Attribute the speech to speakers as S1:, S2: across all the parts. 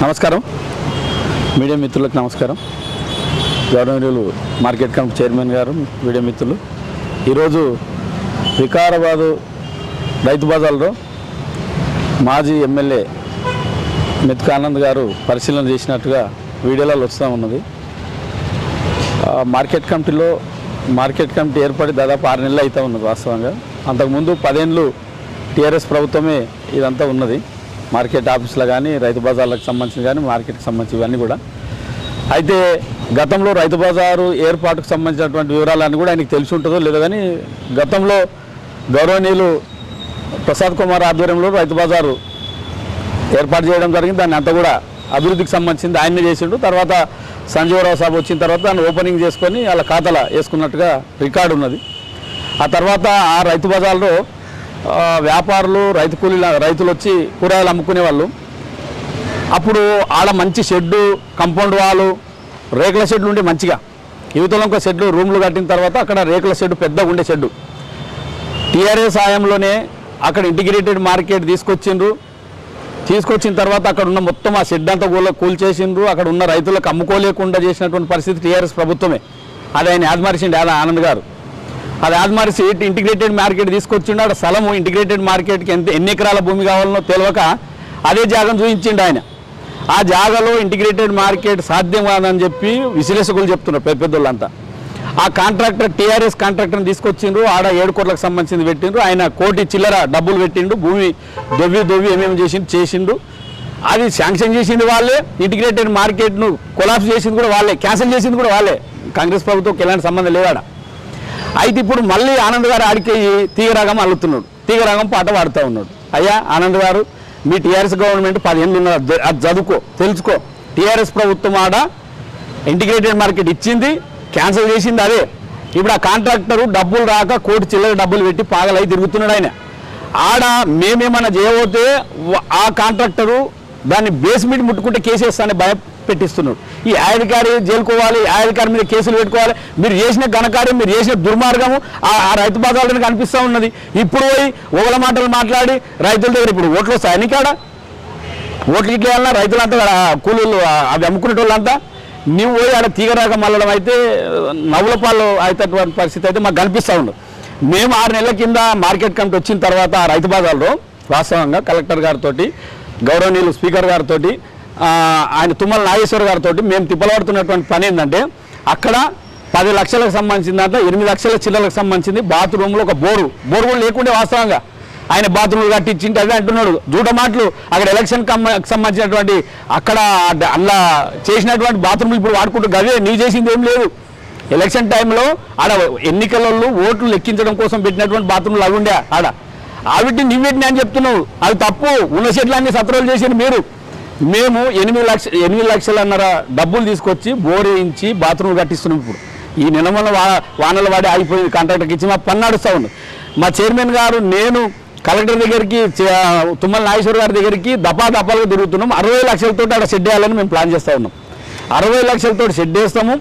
S1: నమస్కారం మీడియా మిత్రులకు నమస్కారం. గవర్నమెంట్ మార్కెట్ కమిటీ చైర్మన్ గారు, మీడియా మిత్రులు, ఈరోజు వికారాబాద్ రైతు బజార్లో మాజీ ఎమ్మెల్యే మెతుక ఆనంద్ గారు పరిశీలన చేసినట్టుగా వీడియోలలో వస్తూ ఉన్నది. మార్కెట్ కమిటీ ఏర్పడి దాదాపు 6 నెలలు అయితే ఉన్నది. వాస్తవంగా అంతకుముందు 10 ఏళ్ళు టీఆర్ఎస్ ప్రభుత్వమే ఇదంతా ఉన్నది. మార్కెట్ ఆఫీసులో కానీ, రైతు బజార్లకు సంబంధించి కానీ, మార్కెట్కి సంబంధించి ఇవన్నీ కూడా. అయితే గతంలో రైతు బజారు ఏర్పాటుకు సంబంధించినటువంటి వివరాలన్నీ కూడా ఆయనకు తెలిసి ఉంటుందో లేదో కానీ, గతంలో గౌరవనీయులు ప్రసాద్ కుమార్ ఆధ్వర్యంలో రైతు బజారు ఏర్పాటు చేయడం జరిగింది. దాన్ని అంతా కూడా అభివృద్ధికి సంబంధించింది ఆయనే చేసిండు. తర్వాత సంజీవరావు సాబ్ వచ్చిన తర్వాత దాన్ని ఓపెనింగ్ చేసుకొని వాళ్ళ ఖాతాలో వేసుకున్నట్టుగా రికార్డు ఉన్నది. ఆ తర్వాత ఆ రైతు బజార్లో వ్యాపారులు, రైతులు వచ్చి కూరగాయలు అమ్ముకునే వాళ్ళు. అప్పుడు ఆడ మంచి షెడ్డు, కంపౌండ్ వాళ్ళు, రేకుల షెడ్లు ఉండే మంచిగా. యువతలో ఒక షెడ్డు రూమ్లు కట్టిన తర్వాత అక్కడ రేకుల షెడ్డు, పెద్దగా ఉండే షెడ్డు. టీఆర్ఎస్ హయాంలోనే అక్కడ ఇంటిగ్రేటెడ్ మార్కెట్ తీసుకొచ్చిన తర్వాత అక్కడ ఉన్న మొత్తం ఆ షెడ్ అంతా కూల్చేసిండ్రు. అక్కడ ఉన్న రైతులకు అమ్ముకోలేకుండా చేసినటువంటి పరిస్థితి టీఆర్ఎస్ ప్రభుత్వమే. అది ఆయన యాదమారిసిండు ఆనంద్ గారు. అది యాదమారిసి ఇంటిగ్రేటెడ్ మార్కెట్ తీసుకొచ్చిండు. అక్కడ స్థలము ఇంటిగ్రేటెడ్ మార్కెట్కి ఎన్ని ఎకరాల భూమి కావాలనో తెలియక అదే జాగను చూపించిండు ఆయన. ఆ జాగాలో ఇంటిగ్రేటెడ్ మార్కెట్ సాధ్యం కాదని చెప్పి విశ్లేషకులు చెప్తున్నారు, పెద్దోళ్ళంతా. ఆ కాంట్రాక్టర్, టీఆర్ఎస్ కాంట్రాక్టర్ని తీసుకొచ్చిండ్రు. ఆడ 7 కోట్లకు సంబంధించింది పెట్టిండ్రు. ఆయన 1 కోటి చిల్లర డబ్బులు పెట్టిండు. భూమి దొవ్వి ఏమేమి చేసిండు. అది శాంక్షన్ చేసింది వాళ్ళే. ఇంటిగ్రేటెడ్ మార్కెట్ను కొలాప్స్ చేసింది కూడా వాళ్ళే, క్యాన్సిల్ చేసింది కూడా వాళ్ళే. కాంగ్రెస్ ప్రభుత్వం ఎలాంటి సంబంధం లేవాడ. అయితే ఇప్పుడు మళ్ళీ ఆనంద్ గారు ఆడికి తీగరాగం అల్లుతున్నాడు, తీగరాగం పాట పాడుతూ ఉన్నాడు. అయ్యా ఆనంద్ గారు, మీ టీఆర్ఎస్ గవర్నమెంట్ 10 ఏళ్ళు ఉన్నది, అది చదువుకో, తెలుసుకో. టీఆర్ఎస్ ప్రభుత్వం ఆడ ఇంటిగ్రేటెడ్ మార్కెట్ ఇచ్చింది, క్యాన్సిల్ చేసింది అదే. ఇప్పుడు ఆ కాంట్రాక్టరు డబ్బులు రాక 1 కోటి చిల్లర డబ్బులు పెట్టి పాగలై తిరుగుతున్నాడు. ఆయన ఆడ మేమేమన్నా చేయబోతే ఆ కాంట్రాక్టరు దాన్ని బేస్మెంట్ ముట్టుకుంటే కేసేస్తానని భయపెట్టిస్తున్నాడు. ఈ అధికారి జైలుకోవాలి, అధికారి మీద కేసులు పెట్టుకోవాలి. మీరు చేసిన ఘనకార్యం, మీరు చేసిన దుర్మార్గము ఆ రైతు బజార్లో కనిపిస్తూ ఉన్నది. ఇప్పుడు పోయి ఒకళ్ళ మాటలు మాట్లాడి రైతుల దగ్గర ఇప్పుడు ఓట్లు వస్తాయని కాడ ఓట్లు ఇట్లా వెళ్ళినా రైతులంతా కూలీలు అవి అమ్ముకునే వాళ్ళంతా నువ్వు పోయి ఆడ తీగరాగం మళ్ళడం అయితే నవ్వుల పాలు అవుతున్నటువంటి పరిస్థితి అయితే మాకు కనిపిస్తూ ఉండదు. మేము 6 నెలల కింద మార్కెట్ కమిటీ వచ్చిన తర్వాత ఆ రైతు బజార్లో వాస్తవంగా కలెక్టర్ గారితో, గౌరవనీయులు స్పీకర్ గారితో, ఆయన తుమ్మల నాగేశ్వర గారితో మేము తిప్పలబడుతున్నటువంటి పని ఏంటంటే, అక్కడ 10 లక్షలకు సంబంధించిన దాంట్లో 8 లక్షల చిల్లలకు సంబంధించింది బాత్రూంలో ఒక బోరు కూడా లేకుండే. వాస్తవంగా ఆయన బాత్రూమ్లు కట్టించింటే అదే అంటున్నాడు జూట మాటలు. అక్కడ ఎలక్షన్ సంబంధించినటువంటి అక్కడ అలా చేసినటువంటి బాత్రూమ్లు ఇప్పుడు వాడుకుంటూ గవే, నీ చేసింది ఏం లేదు. ఎలక్షన్ టైంలో ఆడ ఎన్నికలలో ఓట్లు లెక్కించడం కోసం పెట్టినటువంటి బాత్రూమ్లు అవి ఉండే ఆడ. ఆవిటిని నువ్వేటిని అని చెప్తున్నావు, అది తప్పు. ఉన్న చెట్లన్నీ సత్రాలు చేసింది మీరు. మేము 8 లక్షలన్నర డబ్బులు తీసుకొచ్చి బోర్ వేయించి బాత్రూమ్ కట్టిస్తున్నాం. ఇప్పుడు ఈ నిన్నమల్ల వానలు వాడి ఆగిపోయింది, కాంట్రాక్టర్కి ఇచ్చి మా పని నడుస్తూ ఉంది. మా చైర్మన్ గారు, నేను కలెక్టర్ దగ్గరికి, తుమ్మల నాగేశ్వర గారి దగ్గరికి దపాలుగా తిరుగుతున్నాం. 60 లక్షలతో అక్కడ షెడ్ వేయాలని మేము ప్లాన్ చేస్తూ ఉన్నాం. 60 లక్షలతో షెడ్ వేస్తాము.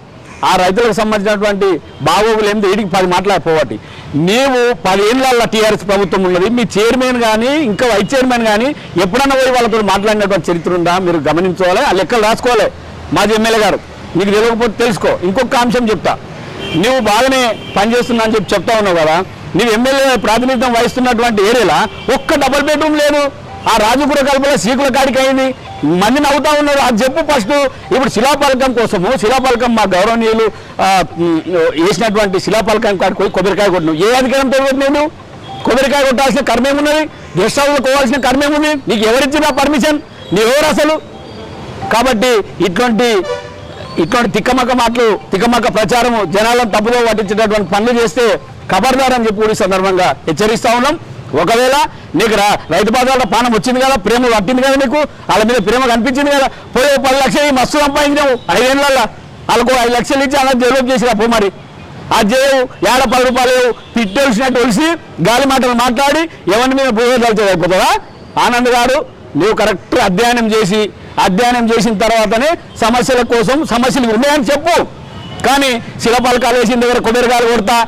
S1: ఆ రైతులకు సంబంధించినటువంటి బాగోగులు ఏమిటి, వీడికి 10 మాట్లాడిపోవటి. నీవు 10 ఏళ్ళ టీఆర్ఎస్ ప్రభుత్వం ఉన్నది. మీ చైర్మన్ కానీ, ఇంకా వైస్ చైర్మన్ కానీ ఎప్పుడన్నా పోయి వాళ్ళతో మాట్లాడినటువంటి చరిత్ర ఉందా? మీరు గమనించుకోవాలి, ఆ లెక్కలు రాసుకోవాలి. మాజీ ఎమ్మెల్యే గారు, నీకు తెలియకపోతే తెలుసుకో. ఇంకొక అంశం చెప్తా. నువ్వు బాగానే పనిచేస్తున్నా అని చెప్తా ఉన్నావు కదా, నీవు ఎమ్మెల్యే ప్రాతినిధ్యం వహిస్తున్నటువంటి ఏరియాలో ఒక్క డబుల్ బెడ్రూమ్ లేదు. ఆ రాజుపుర కల్పన శ్రీకుల కాడికి అయింది, మంది నవ్వుతా ఉన్నారు. అది చెప్పు ఫస్ట్. ఇప్పుడు శిలాపలకం కోసము, శిలాపలకం మా గౌరవనీయులు వేసినటువంటి శిలాపలకం కాడికి పోయి కొబ్బరికాయ కొట్టినావు. ఏ అధికారంతో కొట్టినావు నువ్వు? కొబ్బరికాయ కొట్టాల్సిన కర్మేమున్నది? గెస్ట్ హౌస్లో కోవాల్సిన కర్మేముంది? నీకు ఎవరిచ్చిన పర్మిషన్? నీవెవరు అసలు? కాబట్టి ఇటువంటి తిక్కమక్క మాటలు, తిక్కమక్క ప్రచారము, జనాలను తప్పుదో పట్టించేటటువంటి పనులు చేస్తే ఖబర్దార్ అని చెప్పి కూడా సందర్భంగా హెచ్చరిస్తూ ఉన్నాం. ఒకవేళ నీకు రైతు బజార్లో పానం వచ్చింది కదా, ప్రేమ పట్టింది కదా, నీకు వాళ్ళ మీద ప్రేమ కనిపించింది కదా, పోయి 10 లక్షలు మస్తు సంపాదించినావు 5 ఏళ్ళల్లో. వాళ్ళకు 5 లక్షలు ఇచ్చి అలా డెవలప్ చేసిరా పో. మరి అది చేయవు, 10 రూపాయలు పిట్టొలిసినట్టు ఒలిసి గాలి మాటలు మాట్లాడి ఎవరి మీద భూమిదలుచు అయిపోతుందా? ఆనంద్ గారు, నువ్వు కరెక్ట్ అధ్యయనం చేసిన తర్వాతనే సమస్యల కోసం సమస్యలు ఉన్నాయని చెప్పు. కానీ శిలపలకాలు వేసిన దగ్గర కొబ్బరికాయలు కొడతా,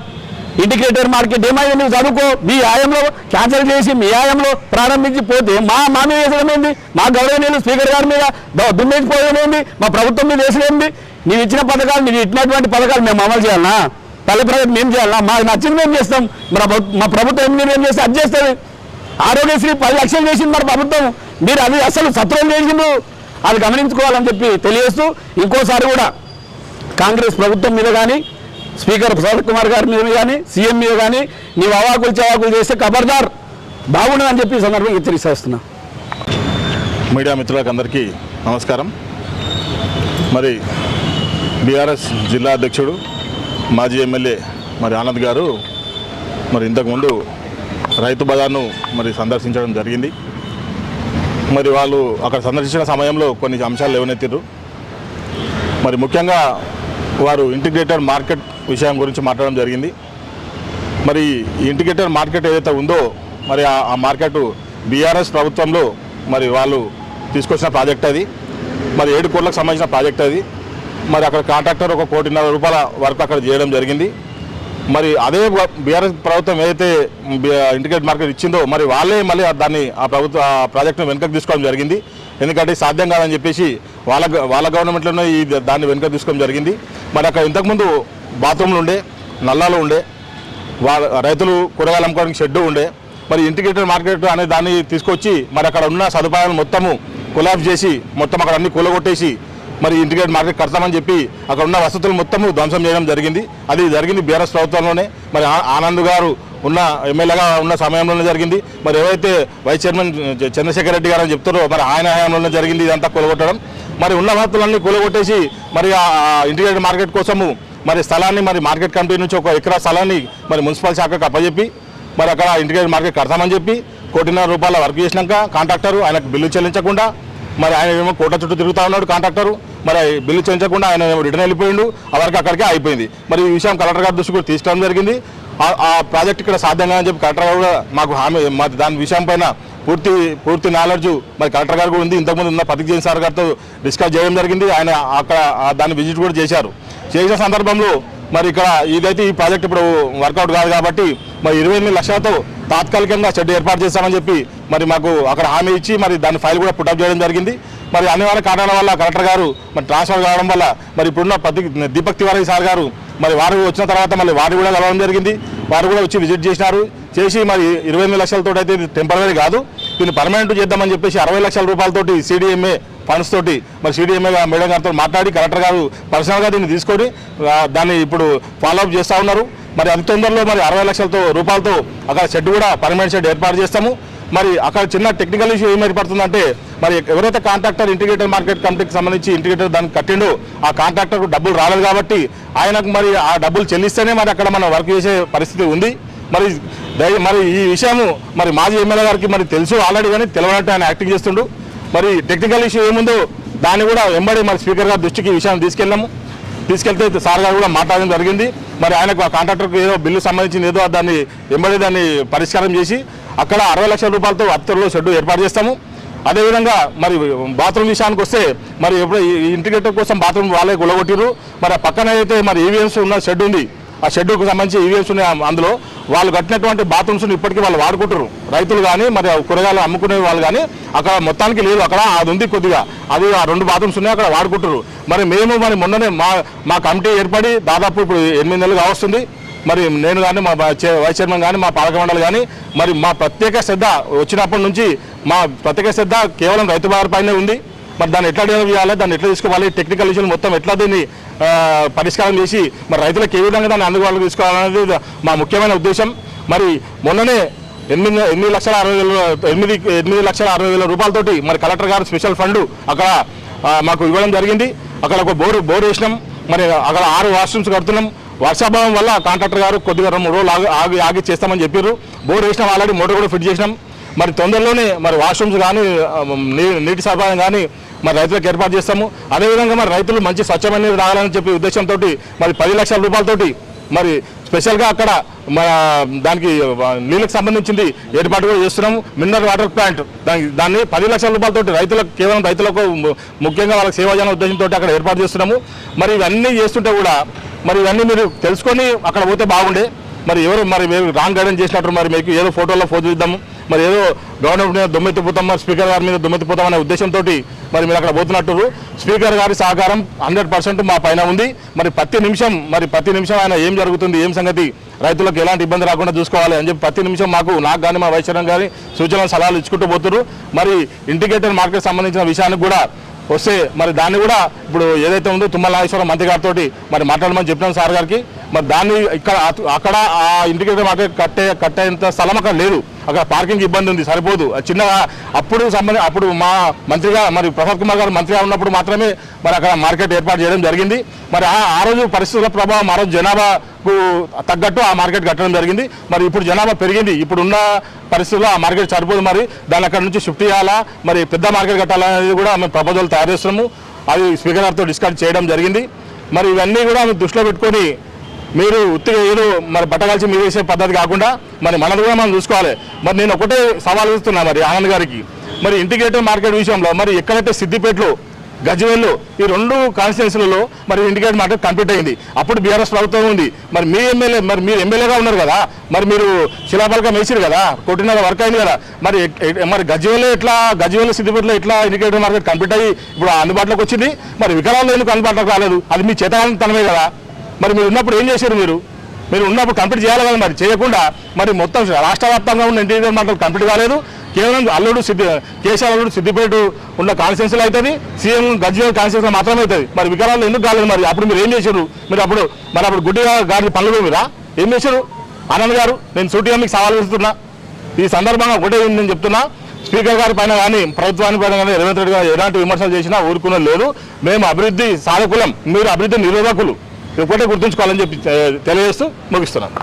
S1: ఇంటిగ్రేటెడ్ మార్కెట్ ఏమైంది? నువ్వు చదువుకో, మీ ఆయంలో క్యాన్సిల్ చేసి మీ ఆయంలో ప్రారంభించి పోతే మా మీద వేసడం ఏంది? మా గౌరవనీయులు స్పీకర్ గారి మీద దుమ్మేసిపోవడం ఏంది? మా ప్రభుత్వం మీద వేసడం ఏంది? నీవు ఇచ్చిన పథకాలు, నీవు ఇచ్చినటువంటి పథకాలు మేము అమలు చేయాలన్నా? పల్లె ప్రగతి మేము చేయాలన్నా? మాకు నచ్చింది మేము చేస్తాం. మా ప్రభుత్వం ఏం చేస్తే అది చేస్తుంది. ఆరోగ్యశ్రీ 10 లక్షలు చేసింది మరి ప్రభుత్వం, మీరు అది అసలు సత్రం చేసిండు. అది గమనించుకోవాలని చెప్పి తెలియజేస్తూ, ఇంకోసారి కూడా కాంగ్రెస్ ప్రభుత్వం మీద కానీ, స్పీకర్ ప్రసాద్ కుమార్ గారి మీద కానీ, సీఎం మీద కానీ నీవు అవాకులు చవాకులు చేస్తే ఖబర్దార్ బాగుండదని చెప్పి ఈ సందర్భంగా హెచ్చరిస్తున్నా.
S2: మీడియా మిత్రులకు అందరికీ నమస్కారం. మరి బీఆర్ఎస్ జిల్లా అధ్యక్షుడు మాజీ ఎమ్మెల్యే మరి ఆనంద్ గారు మరి ఇంతకుముందు రైతు బజార్ను మరి సందర్శించడం జరిగింది. మరి వాళ్ళు అక్కడ సందర్శించిన సమయంలో కొన్ని అంశాలు లేవనెత్తిర్రు. మరి ముఖ్యంగా వారు ఇంటిగ్రేటెడ్ మార్కెట్ విషయం గురించి మాట్లాడడం జరిగింది. మరి ఈ ఇంటిగ్రేటెడ్ మార్కెట్ ఏదైతే ఉందో మరి ఆ మార్కెట్ బీఆర్ఎస్ ప్రభుత్వంలో మరి వాళ్ళు తీసుకొచ్చిన ప్రాజెక్ట్ అది. మరి 7 కోట్లకు సంబంధించిన ప్రాజెక్ట్ అది. మరి అక్కడ కాంట్రాక్టర్ 1,50 కోట్ల వరకు అక్కడ చేయడం జరిగింది. మరి అదే బీఆర్ఎస్ ప్రభుత్వం ఏదైతే ఇంటిగ్రేటెడ్ మార్కెట్ ఇచ్చిందో మరి వాళ్ళే మళ్ళీ దాన్ని ఆ ప్రాజెక్టును వెనుకకు తీసుకోవడం జరిగింది. ఎందుకంటే సాధ్యం కాదని చెప్పేసి వాళ్ళ గవర్నమెంట్లోనే దాన్ని వెనుక తీసుకోవడం జరిగింది. మరి అక్కడ ఇంతకుముందు బాత్రూమ్లు ఉండే, నల్లాలు ఉండే, రైతులు కూరగాయలు అమ్ముకోవడానికి షెడ్డు ఉండే. మరి ఇంటిగ్రేటెడ్ మార్కెట్ అనే దాన్ని తీసుకొచ్చి మరి అక్కడ ఉన్న సదుపాయాలను మొత్తము కొలాప్స్ చేసి మొత్తం అక్కడ అన్ని కూలగొట్టేసి మరి ఇంటిగ్రేటెడ్ మార్కెట్ కడతామని చెప్పి అక్కడ ఉన్న వసతులు మొత్తము ధ్వంసం చేయడం జరిగింది. అది జరిగింది బీఆర్ఎస్ ప్రభుత్వంలోనే. మరి ఆనంద్ గారు ఉన్న ఎమ్మెల్యేగా ఉన్న సమయంలోనే జరిగింది. మరి ఏవైతే వైస్ చైర్మన్ చంద్రశేఖర్ రెడ్డి గారు అని చెప్తారో మరి ఆయన హయాంలోనే జరిగింది ఇదంతా కూలగొట్టడం. మరి ఉన్న వసతులన్నీ కూలగొట్టేసి మరి ఆ ఇంటిగ్రేటెడ్ మార్కెట్ కోసము మరి స్థలాన్ని మరి మార్కెట్ కమిటీ నుంచి 1 ఎకరా స్థలాన్ని మరి మున్సిపల్ శాఖకు అప్పచెప్పి మరి అక్కడ ఇంటిగ్రేటెడ్ మార్కెట్ కడతామని చెప్పి ₹1.5 కోట్ల వర్క్ చేసినాక కాంట్రాక్టరు ఆయనకు బిల్లు చెల్లించకుండా మరి ఆయన ఏమో కోట చుట్టూ తిరుగుతూ ఉన్నాడు కాంట్రాక్టరు. మరి బిల్లు చెల్లించకుండా ఆయన రిటర్న్ వెళ్ళిపోయిండు. ఆ వర్క్ అక్కడికే అయిపోయింది. మరి ఈ విషయం కలెక్టర్ గారి దృష్టి కూడా తీసుకోవడం జరిగింది. ఆ ప్రాజెక్ట్ ఇక్కడ సాధ్యం కాదని చెప్పి కలెక్టర్ గారు కూడా మాకు హామీ మరి దాని విషయం పైన పూర్తి నాలెడ్జ్ మరి కలెక్టర్ గారు కూడా ఉంది. ఇంతకుముందు ఉన్న పతిక్ జైన్ సార్ గారితో డిస్కస్ చేయడం జరిగింది. ఆయన అక్కడ దాన్ని విజిట్ కూడా చేశారు. చేసిన సందర్భంలో మరి ఇక్కడ ఇదైతే ఈ ప్రాజెక్ట్ ఇప్పుడు వర్కౌట్ కాదు కాబట్టి మరి 28 లక్షలతో తాత్కాలికంగా షెడ్ ఏర్పాటు చేస్తామని చెప్పి మరి మాకు అక్కడ హామీ ఇచ్చి మరి దాని ఫైల్ కూడా పుటప్ చేయడం జరిగింది. మరి అనివార్య కారణాల వల్ల కలెక్టర్ గారు మరి ట్రాన్స్ఫర్ కావడం వల్ల మరి ఇప్పుడున్న దీపక్ తివారీ సార్ గారు మరి వారు వచ్చిన తర్వాత మళ్ళీ వారు కూడా కలవడం జరిగింది. వారు కూడా వచ్చి విజిట్ చేసి మరి 28 లక్షలతో అయితే ఇది టెంపరీ కాదు, దీన్ని పర్మనెంట్ చేద్దామని చెప్పేసి 60 లక్షల రూపాయలతోటి CDMA ఫండ్స్ తోటి మరి CDMA మేడం గారితో మాట్లాడి కలెక్టర్ గారు పర్సనల్గా దీన్ని తీసుకొని దాన్ని ఇప్పుడు ఫాలోఅప్ చేస్తూ ఉన్నారు. మరి అతి తొందరలో మరి 60 లక్షల రూపాయలతో అక్కడ షెడ్ కూడా పర్మనెంట్ షెడ్ ఏర్పాటు చేస్తాము. మరి అక్కడ చిన్న టెక్నికల్ ఇష్యూ ఏం ఏర్పడుతుందంటే మరి ఎవరైతే కాంట్రాక్టర్ ఇంటిగ్రేటెడ్ మార్కెట్ కమిటీకి సంబంధించి ఇంటిగ్రేటెడ్ దాన్ని కట్టిండో ఆ కాంట్రాక్టర్కు డబ్బులు రాలేదు కాబట్టి ఆయనకు మరి ఆ డబ్బులు చెల్లిస్తేనే మరి అక్కడ మనం వర్క్ చేసే పరిస్థితి ఉంది. మరి ఈ విషయము మరి మాజీ ఎమ్మెల్యే గారికి మరి తెలుసు ఆల్రెడీ, కానీ తెలియనట్టు ఆయన యాక్టింగ్ చేస్తుండు. మరి టెక్నికల్ ఇష్యూ ఏముందో దాన్ని కూడా వెంబడి మరి స్పీకర్ గారి దృష్టికి ఈ విషయాన్ని తీసుకెళ్తే సార్ గారు కూడా మాట్లాడడం జరిగింది. మరి ఆయనకు ఆ కాంట్రాక్టర్కి ఏదో బిల్లు సంబంధించిన ఏదో దాన్ని పరిష్కారం చేసి అక్కడ 60 లక్షల రూపాయలతో అత్తరులో షెడ్ ఏర్పాటు చేస్తాము. అదేవిధంగా మరి బాత్రూమ్ విషయానికి వస్తే మరి ఎప్పుడు ఈ ఇంటిగ్రేటర్ కోసం బాత్రూమ్ వాళ్ళే గులగొట్టిరు. మరి పక్కన అయితే మరి ఈవీఎంస్ ఉన్న షెడ్ ఉంది, ఆ షెడ్కు సంబంధించి ఈవీఎంస్ ఉన్నాయి. అందులో వాళ్ళు కట్టినటువంటి బాత్రూమ్స్ని ఇప్పటికీ వాళ్ళు వాడుకుంటారు, రైతులు కానీ మరి కూరగాయలు అమ్ముకునే వాళ్ళు కానీ. అక్కడ మొత్తానికి లేదు, అక్కడ అది ఉంది కొద్దిగా, అది ఆ 2 బాత్రూమ్స్ ఉన్నాయి అక్కడ వాడుకుంటారు. మరి మేము మరి మొన్ననే మా కమిటీ ఏర్పడి దాదాపు ఇప్పుడు 8 నెలలు కావస్తుంది. మరి నేను కానీ మా వైస్ చైర్మన్ కానీ మా పాలక మండలి కానీ మరి మా ప్రత్యేక శ్రద్ధ వచ్చినప్పటి నుంచి మా ప్రత్యేక శ్రద్ధ కేవలం రైతు బజార్ పైనే ఉంది. మరి దాన్ని ఎట్లా డెవలప్ చేయాలి, దాన్ని ఎట్లా తీసుకోవాలి, టెక్నికల్ ఇష్యూలు మొత్తం ఎట్లా దీన్ని పరిష్కారం చేసి మరి రైతులకు ఏ విధంగా దాన్ని అందుబాటులో తీసుకోవాలనేది మా ముఖ్యమైన ఉద్దేశం. మరి మొన్ననే 8,60,000 రూపాయలతోటి మరి కలెక్టర్ గారు స్పెషల్ ఫండ్ అక్కడ మాకు ఇవ్వడం జరిగింది. అక్కడ ఒక బోర్ వేసినాం. మరి అక్కడ 6 వాష్రూమ్స్ కడుతున్నాం. వర్షాభావం వల్ల కాంట్రాక్టర్ గారు కొద్దిగా 2-3 రోజులు ఆగి చేస్తామని చెప్పారు. బోర్ వేసినాం, ఆల్రెడీ మోటార్ కూడా ఫిట్ చేసినాం. మరి తొందరలోనే మరి వాష్రూమ్స్ కానీ నీటి సదుపాయం కానీ మరి రైతులకు ఏర్పాటు చేస్తాము. అదేవిధంగా మరి రైతులు మంచి స్వచ్ఛమైన నీరు రావాలని చెప్పి ఉద్దేశంతో మరి 10 లక్షల రూపాయలతోటి మరి స్పెషల్గా అక్కడ మన దానికి నీళ్ళకి సంబంధించింది ఏర్పాటు కూడా చేస్తున్నాము. మినరల్ వాటర్ ప్లాంట్ దాన్ని 10 లక్షల రూపాయలతోటి రైతులకు, కేవలం రైతులకు ముఖ్యంగా వాళ్ళకి సేవాజన ఉద్దేశంతో అక్కడ ఏర్పాటు చేస్తున్నాము. మరి ఇవన్నీ చేస్తుంటే కూడా మరి ఇవన్నీ మీరు తెలుసుకొని అక్కడ పోతే బాగుండే. మరి ఎవరు మరి మీరు రాంగ్ గైడెన్స్ చేసినట్టు మరి మీకు ఏదో ఫోటోలో ఫోటో ఇద్దాము మరి ఏదో గవర్నమెంట్ మీద దొమ్మెత్తిపోతాం మరి స్పీకర్ గారి మీద దొమ్మెత్తిపోతాం అనే ఉద్దేశంతో మరి మీరు అక్కడ పోతున్నట్టు స్పీకర్ గారి సహకారం 100% మా పైన ఉంది. మరి ప్రతి నిమిషం ఆయన ఏం జరుగుతుంది ఏం సంగతి రైతులకు ఎలాంటి ఇబ్బంది రాకుండా చూసుకోవాలి అని చెప్పి ప్రతి నిమిషం నాకు కానీ మా వైశ్వరం గారి సూచనలు సలహాలు ఇచ్చుకుంటూ పోతున్నారు. మరి ఇంటిగ్రేటెడ్ మార్కెట్ సంబంధించిన విషయానికి కూడా వస్తే మరి దాన్ని కూడా ఇప్పుడు ఏదైతే ఉందో తుమ్మల నాగేశ్వరరావు మంత్రి గారితో మరి మాట్లాడమని చెప్పినాం సార్ గారికి. మరి దాన్ని అక్కడ ఆ ఇంటిగ్రేటెడ్ మార్కెట్ కట్టేంత స్థలం అక్కడ లేదు, అక్కడ పార్కింగ్ ఇబ్బంది ఉంది, సరిపోదు. చిన్నగా అప్పుడు మా మంత్రిగా మరి ప్రసాద్ కుమార్ గారు మంత్రిగా ఉన్నప్పుడు మాత్రమే మరి అక్కడ మార్కెట్ ఏర్పాటు చేయడం జరిగింది. మరి ఆ రోజు పరిస్థితుల ప్రభావం ఆ రోజు జనాభాకు తగ్గట్టు ఆ మార్కెట్ కట్టడం జరిగింది. మరి ఇప్పుడు జనాభా పెరిగింది, ఇప్పుడున్న పరిస్థితుల్లో ఆ మార్కెట్ సరిపోదు. మరి దాన్ని అక్కడ నుంచి షిఫ్ట్ చేయాలా మరి పెద్ద మార్కెట్ కట్టాలనేది కూడా మేము ప్రపోజల్ తయారు చేస్తున్నాము. అది స్పీకర్ గారితో డిస్కస్ చేయడం జరిగింది. మరి ఇవన్నీ కూడా దృష్టిలో పెట్టుకొని మీరు ఉత్తిగా ఏదో మరి బట్టగాల్చి మీరు వేసే పద్ధతి కాకుండా మరి మనది కూడా మనం చూసుకోవాలి. మరి నేను ఒకటే సవాల్ ఇస్తున్నా మరి ఆనంద్ గారికి, మరి ఇంటిగ్రేటెడ్ మార్కెట్ విషయంలో మరి ఎక్కడైతే సిద్దిపేటలో గజ్వేల్లో ఈ 2 కాన్స్టిట్యున్సీలలో మరి ఇంటిగ్రేటెడ్ మార్కెట్ కంప్లీట్ అయింది. అప్పుడు బీఆర్ఎస్ ప్రభుత్వం ఉంది. మరి మీరు ఎమ్మెల్యేగా ఉన్నారు కదా, మరి మీరు శిలాఫలకం వేసారు కదా, కోటిన్నర వర్క్ అయింది కదా. మరి గజ్వేల్లో సిద్దిపేటలో ఎట్లా ఇంటిగ్రేటెడ్ మార్కెట్ కంప్లీట్ అయ్యి ఇప్పుడు అందుబాటులోకి వచ్చింది. మరి వికలాంగులు ఎందుకు అందుబాటులోకి రాలేదు? అది మీ చేతనమే కదా. మరి మీరు ఉన్నప్పుడు ఏం చేశారు? మీరు ఉన్నప్పుడు కంప్లీట్ చేయాలి కదా. మరి చేయకుండా మరి మొత్తం రాష్ట్ర వ్యాప్తంగా ఉన్న ఇంటిగ్రేటెడ్ మార్కెట్ కంప్లీట్ కాలేదు. కేవలం కేసీఆర్ అల్లుడు సిద్దిపేట ఉన్న కాన్స్టిట్యున్సీలో అవుతుంది, సీఎం గజ్వేల్ కాన్స్టిట్యున్సీలో మాత్రమే అవుతుంది. మరి వికలాంగులు ఎందుకు కాలేదు? మరి అప్పుడు మీరు ఏం చేశారు? మీరు అప్పుడు గుడ్డిగా గారి పనులు మీరా ఏం చేశారు? ఆనంద్ గారు, నేను సూటిగా మీకు సవాల్ చేస్తున్నా. ఈ సందర్భంగా ఒకటే నేను చెప్తున్నా, స్పీకర్ గారి పైన కానీ ప్రభుత్వాన్ని పైన కానీ రేవంత్ రెడ్డి గారు ఎలాంటి విమర్శలు చేసినా ఊరుకునే లేదు. మేము అభివృద్ధి సాధకులం, మీరు అభివృద్ధి నిరోధకులు, ఒకటే గుర్తుంచుకోవాలని చెప్పి తెలియజేస్తూ ముగిస్తున్నాను.